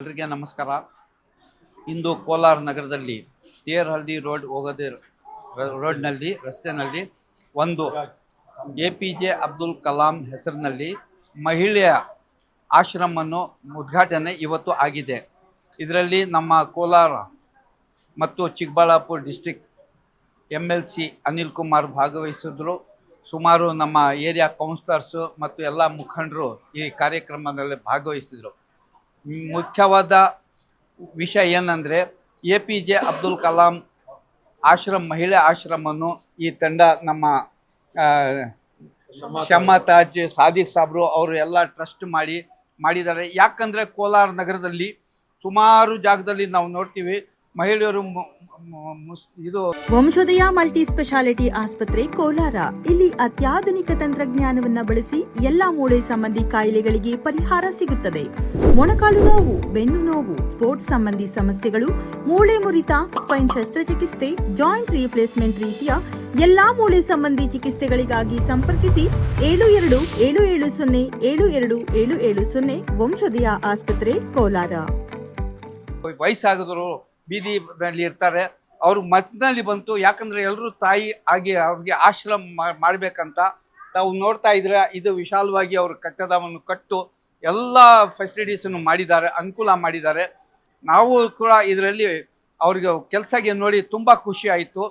ಎಲ್ಲರಿಗೆ ನಮಸ್ಕಾರ. ಇಂದು ಕೋಲಾರ ನಗರದಲ್ಲಿ ತೇರಹಳ್ಳಿ ರೋಡ್ನಲ್ಲಿ ರಸ್ತೆಯಲ್ಲಿ ಒಂದು APJ ಅಬ್ದುಲ್ ಕಲಾಂ ಹೆಸರಿನಲ್ಲಿ ಮಹಿಳೆಯ ಆಶ್ರಮವನ್ನು ಉದ್ಘಾಟನೆ ಇವತ್ತು ಆಗಿದೆ. ಇದರಲ್ಲಿ ನಮ್ಮ ಕೋಲಾರ ಮತ್ತು ಚಿಕ್ಕಬಳ್ಳಾಪುರ ಡಿಸ್ಟ್ರಿಕ್ಟ್ MLC ಅನಿಲ್ ಕುಮಾರ್ ಭಾಗವಹಿಸಿದ್ರು. ಸುಮಾರು ನಮ್ಮ ಏರಿಯಾ ಕೌನ್ಸಿಲರ್ಸು ಮತ್ತು ಎಲ್ಲ ಮುಖಂಡರು ಈ ಕಾರ್ಯಕ್ರಮದಲ್ಲಿ ಭಾಗವಹಿಸಿದರು. ಮುಖ್ಯವಾದ ವಿಷಯ ಏನಂದರೆ APJ ಅಬ್ದುಲ್ ಕಲಾಂ ಮಹಿಳೆ ಆಶ್ರಮವನ್ನು ಈ ತಂಡ ನಮ್ಮ ಶಮ್ಮ ತಾಜ್ ಸಾದಿಕ್ ಸಾಬ್ರು ಅವರು ಎಲ್ಲ ಟ್ರಸ್ಟ್ ಮಾಡಿದ್ದಾರೆ. ಯಾಕಂದರೆ ಕೋಲಾರ ನಗರದಲ್ಲಿ ಸುಮಾರು ಜಾಗದಲ್ಲಿ ನಾವು ನೋಡ್ತೀವಿ ಮಹಿಳೆಯರು ಇದು ವಂಶೋದಯ ಮಲ್ಟಿ ಸ್ಪೆಷಾಲಿಟಿ ಆಸ್ಪತ್ರೆ ಕೋಲಾರ. ಇಲ್ಲಿ ಅತ್ಯಾಧುನಿಕ ತಂತ್ರಜ್ಞಾನವನ್ನ ಬಳಸಿ ಎಲ್ಲಾ ಮೂಳೆ ಸಂಬಂಧಿ ಕಾಯಿಲೆಗಳಿಗೆ ಪರಿಹಾರ ಸಿಗುತ್ತದೆ. ಮೊಣಕಾಲು ನೋವು, ಬೆನ್ನು ನೋವು, ಸ್ಪೋರ್ಟ್ಸ್ ಸಂಬಂಧಿ ಸಮಸ್ಯೆಗಳು, ಮೂಳೆ ಮುರಿತ, ಸ್ಪೈನ್ ಶಸ್ತ್ರಚಿಕಿತ್ಸೆ, ಜಾಯಿಂಟ್ ರೀಪ್ಲೇಸ್ಮೆಂಟ್ ರೀತಿಯ ಎಲ್ಲಾ ಮೂಳೆ ಸಂಬಂಧಿ ಚಿಕಿತ್ಸೆಗಳಿಗಾಗಿ ಸಂಪರ್ಕಿಸಿ 7270727770 ವಂಶೋದಯ ಆಸ್ಪತ್ರೆ ಕೋಲಾರ. ವಯಸ್ಸಾಗಿದ್ರು ಬೀದಿನಲ್ಲಿ ಇರ್ತಾರೆ, ಅವರು ಮಧ್ಯದಲ್ಲಿ ಬಂತು. ಯಾಕಂದರೆ ಎಲ್ಲರೂ ತಾಯಿ ಆಗಿ ಅವ್ರಿಗೆ ಆಶ್ರಮ ಮಾಡಬೇಕಂತ ತಾವು ನೋಡ್ತಾ ಇದ್ರೆ ಇದು ವಿಶಾಲವಾಗಿ ಅವರು ಕಟ್ಟಡವನ್ನು ಕಟ್ಟು ಎಲ್ಲ ಫೆಸಿಲಿಟೀಸನ್ನು ಮಾಡಿದ್ದಾರೆ, ಅನುಕೂಲ ಮಾಡಿದ್ದಾರೆ. ನಾವು ಕೂಡ ಇದರಲ್ಲಿ ಅವ್ರಿಗೆ ಕೆಲಸಕ್ಕೆ ನೋಡಿ ತುಂಬ ಖುಷಿ ಆಯಿತು.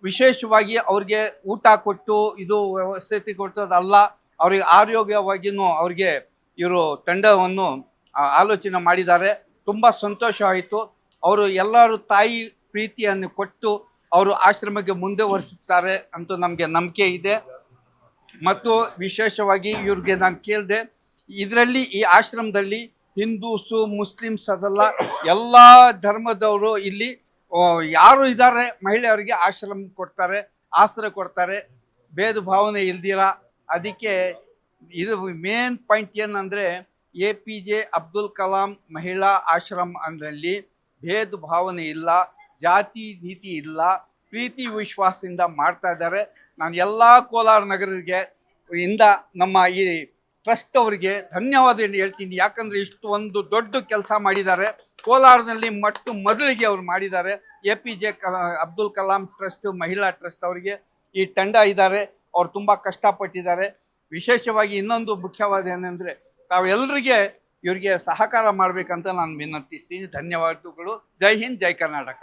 ವಿಶೇಷವಾಗಿ ಅವ್ರಿಗೆ ಊಟ ಕೊಟ್ಟು ಇದು ವ್ಯವಸ್ಥೆ ಕೊಟ್ಟದಲ್ಲ, ಅವ್ರಿಗೆ ಆರೋಗ್ಯವಾಗಿಯೂ ಅವ್ರಿಗೆ ಇವರು ತಂಡವನ್ನು ಆಲೋಚನೆ ಮಾಡಿದ್ದಾರೆ. ತುಂಬ ಸಂತೋಷ ಆಯಿತು. ಅವರು ಎಲ್ಲರೂ ತಾಯಿ ಪ್ರೀತಿಯನ್ನು ಕೊಟ್ಟು ಅವರು ಆಶ್ರಮಕ್ಕೆ ಮುಂದುವರಿಸುತ್ತಾರೆ ಅಂತ ನಮಗೆ ನಂಬಿಕೆ ಇದೆ. ಮತ್ತು ವಿಶೇಷವಾಗಿ ಇವ್ರಿಗೆ ನಾನು ಕೇಳಿದೆ, ಇದರಲ್ಲಿ ಈ ಆಶ್ರಮದಲ್ಲಿ ಹಿಂದೂಸು ಮುಸ್ಲಿಮ್ಸ್ ಅದಲ್ಲ, ಎಲ್ಲ ಧರ್ಮದವರು ಇಲ್ಲಿ ಯಾರು ಇದ್ದಾರೆ ಮಹಿಳೆಯರಿಗೆ ಆಶ್ರಮ ಕೊಡ್ತಾರೆ, ಆಶ್ರಯ ಕೊಡ್ತಾರೆ, ಭೇದ ಭಾವನೆ ಇಲ್ದಿರ. ಅದಕ್ಕೆ ಇದು ಮೇನ್ ಪಾಯಿಂಟ್ ಏನಂದರೆ APJ ಅಬ್ದುಲ್ ಕಲಾಂ ಮಹಿಳಾ ಆಶ್ರಮ ಅಂದಲ್ಲಿ ಭೇದ ಭಾವನೆ ಇಲ್ಲ, ಜಾತಿ ನೀತಿ ಇಲ್ಲ, ಪ್ರೀತಿ ವಿಶ್ವಾಸದಿಂದ ಮಾಡ್ತಾ ಇದ್ದಾರೆ. ನಾನು ಎಲ್ಲ ಕೋಲಾರ ನಗರಕ್ಕೆ ನಮ್ಮ ಈ ಟ್ರಸ್ಟ್ ಅವರಿಗೆ ಧನ್ಯವಾದ ಹೇಳ್ತೀನಿ. ಯಾಕಂದರೆ ಇಷ್ಟು ಒಂದು ದೊಡ್ಡ ಕೆಲಸ ಮಾಡಿದ್ದಾರೆ ಕೋಲಾರದಲ್ಲಿ. ಮೊದಲಿಗೆ ಅವರು ಮಾಡಿದ್ದಾರೆ. APJ ಅಬ್ದುಲ್ ಕಲಾಂ ಟ್ರಸ್ಟ್ ಮಹಿಳಾ ಟ್ರಸ್ಟ್ ಅವರಿಗೆ ಈ ತಂಡ ಇದ್ದಾರೆ, ಅವ್ರು ತುಂಬ ಕಷ್ಟಪಟ್ಟಿದ್ದಾರೆ. ವಿಶೇಷವಾಗಿ ಇನ್ನೊಂದು ಮುಖ್ಯವಾದ ಏನಂದರೆ ತಾವೆಲ್ಲರಿಗೆ ಇವರಿಗೆ ಸಹಕಾರ ಮಾಡಬೇಕಂತ ನಾನು ವಿನಂತಿಸ್ತೀನಿ. ಧನ್ಯವಾದಗಳು. ಜೈ ಹಿಂದ್, ಜೈ ಕರ್ನಾಟಕ.